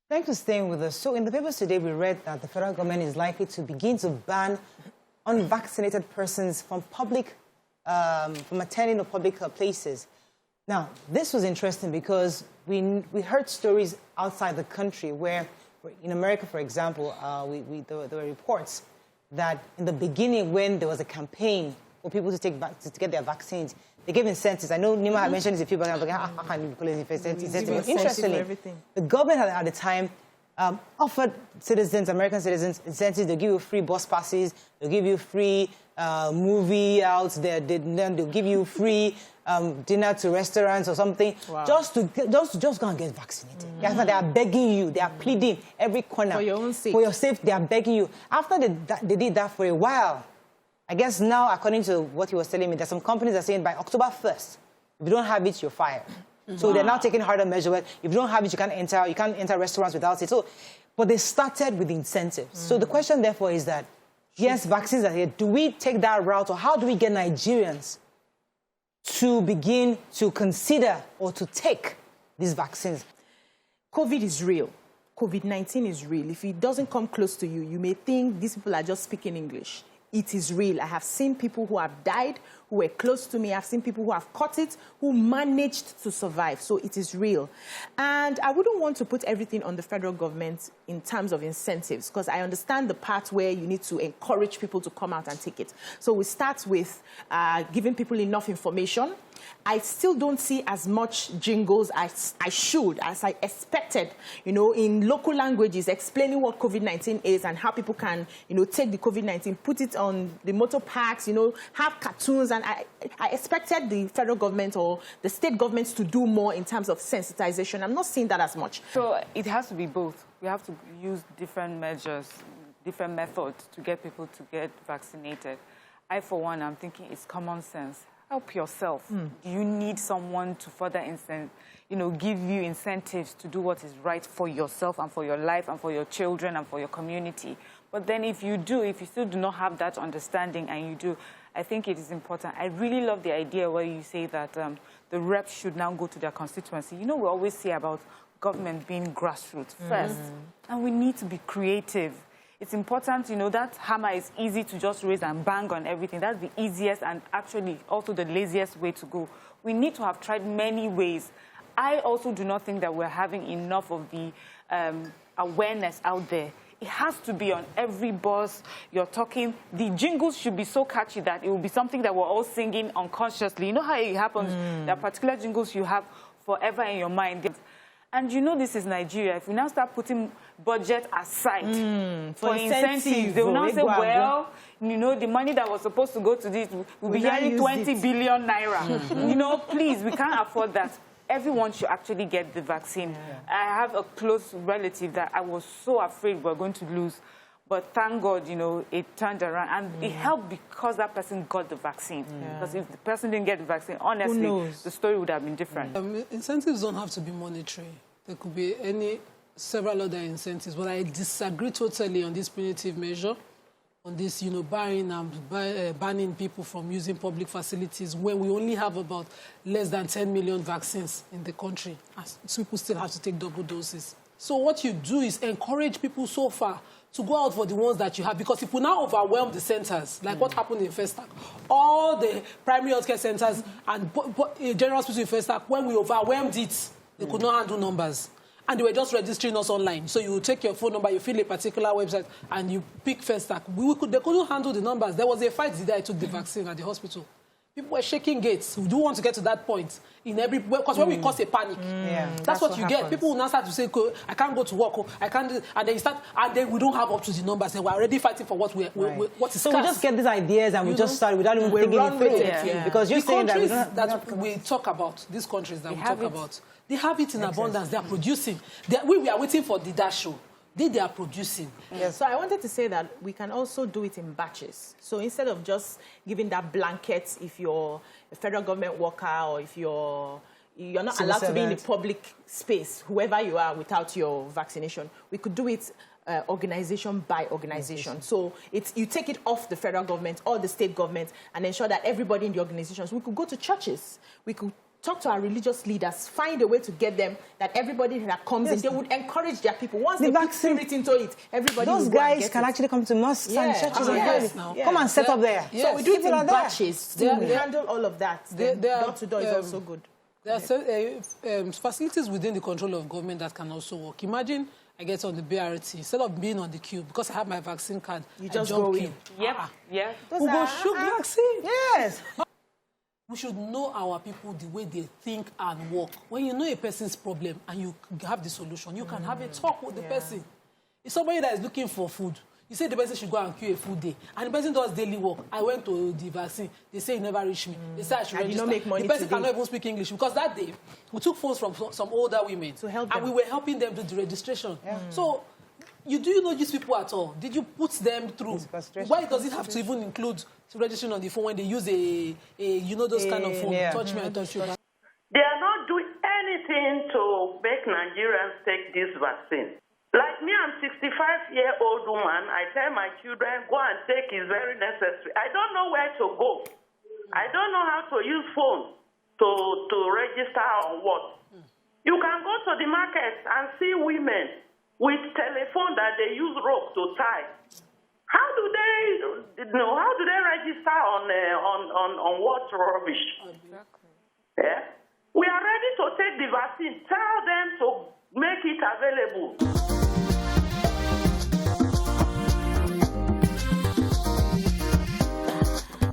Thanks for staying with us. So in the papers today, we read that the federal government is likely to begin to ban unvaccinated persons from from attending public places. Now, this was interesting because we heard stories outside the country where, in America, for example, there were reports that in the beginning, when there was a campaign for people to get their vaccines, they gave incentives. I know Nima had mentioned this a few times, but how can you call it incentives? Interestingly, the government at the time offered citizens, American citizens, incentives. They'll give you free bus passes, they'll give you free movie outs, they'll give you free dinner to restaurants or something, just to go and get vaccinated. They are begging you, they are pleading every corner. For your own sake. For your safety, they are begging you. After they did that for a while, I guess now, according to what he was telling me, there's some companies that are saying by October 1st, if you don't have it, you're fired. So they're now taking harder measures. If you don't have it, you can't enter restaurants without it. So, but they started with incentives. So the question, therefore, is that, yes, vaccines are here. Do we take that route, or how do we get Nigerians to begin to consider or to take these vaccines? COVID is real. COVID-19 is real. If it doesn't come close to you, you may think these people are just speaking English. It is real. I have seen people who have died, who were close to me. I've seen people who have caught it, who managed to survive. So it is real. And I wouldn't want to put everything on the federal government in terms of incentives, because I understand the part where you need to encourage people to come out and take it. So we start with giving people enough information. I still don't see as much jingles as I expected, in local languages, explaining what COVID-19 is and how people can, take the COVID-19, put it on the motor parks, have cartoons. And I expected the federal government or the state governments to do more in terms of sensitization. I'm not seeing that as much. So it has to be both. We have to use different measures, different methods to get people to get vaccinated. I, for one, I'm thinking it's common sense. Help yourself. Do you need someone to further give you incentives to do what is right for yourself and for your life and for your children and for your community? But then if you still do not have that understanding and you do, I think it is important. I really love the idea where you say that the reps should now go to their constituency. We always say about government being grassroots first, and we need to be creative. It's important, that hammer is easy to just raise and bang on everything. That's the easiest and actually also the laziest way to go. We need to have tried many ways. I also do not think that we're having enough of the awareness out there. It has to be on every bus you're talking. The jingles should be so catchy that it will be something that we're all singing unconsciously. You know how it happens? There are particular jingles you have forever in your mind. And this is Nigeria. If we now start putting budget aside for incentives, they will now say, well, the money that was supposed to go to this, we'll be hearing 20 billion naira. Please, we can't afford that. Everyone should actually get the vaccine. I have a close relative that I was so afraid we were going to lose. But thank God, it turned around. And it helped because that person got the vaccine. Because if the person didn't get the vaccine, honestly, the story would have been different. Incentives don't have to be monetary. There could be several other incentives. But I disagree totally on this punitive measure, on this, banning people from using public facilities when we only have about less than 10 million vaccines in the country. So people still have to take double doses. So what you do is encourage people so far to go out for the ones that you have, because if we now overwhelm the centers, like what happened in Festac, all the primary healthcare centers and general hospital in Festac, when we overwhelmed it, they could not handle numbers. And they were just registering us online. So you take your phone number, you fill a particular website, and you pick Festac. They couldn't handle the numbers. There was a fight the day I took the vaccine at the hospital. People were shaking gates. We do want to get to that point in every, because when we cause a panic, that's what you get. People will now start to say, I can't go to work, I can't do, and then we don't have up to the numbers, and we're already fighting for what is so scarce. We just get these ideas and we just start without even thinking it through. Because you're saying that we talk about, these countries that we talk about, they have it in abundance. They are producing. We are waiting for the dash show. They are producing. Yes. So I wanted to say that we can also do it in batches. So instead of just giving that blanket, if you're a federal government worker or if you're not allowed to be in the public space, whoever you are, without your vaccination, we could do it organization by organization. So you take it off the federal government or the state government and ensure that everybody in the organizations, we could go to churches, we could talk to our religious leaders, find a way to get them, that everybody that comes in, they would encourage their people. Once they put spirit into it, everybody those will go and guys get can it. actually come to mosques and churches and yes. pray. Come and set up there. So we do it in People are there. batches. We handle all of that. Door to door is also good. There are facilities within the control of government that can also work. Imagine I get on the BRT, instead of being on the queue, because I have my vaccine card, You I just jump go in. in. Yep. Yeah. We go shoot vaccine. Yes. We should know our people the way they think and work. When you know a person's problem and you have the solution, you can have a talk with the person. If somebody that is looking for food, you say the person should go and queue a food day, and the person does daily work. I went to the vaccine. They say it never reached me. They say I should register. Not make money the person today. cannot even speak English, because that day we took phones from some older women To help and them. we were helping them do the registration. So, do you know these people at all? Did you put them through? Why does it have to even include registration on the phone when they use a those kind of phone? Touch me, I touch you. They are not doing anything to make Nigerians take this vaccine. Like me, I'm 65-year-old woman. I tell my children, go and take, it's very necessary. I don't know where to go. I don't know how to use phone to register or what. You can go to the market and see women with telephone that they use rope to tie. How do they register on what rubbish? Exactly. Yeah? We are ready to take the vaccine. Tell them to make it available.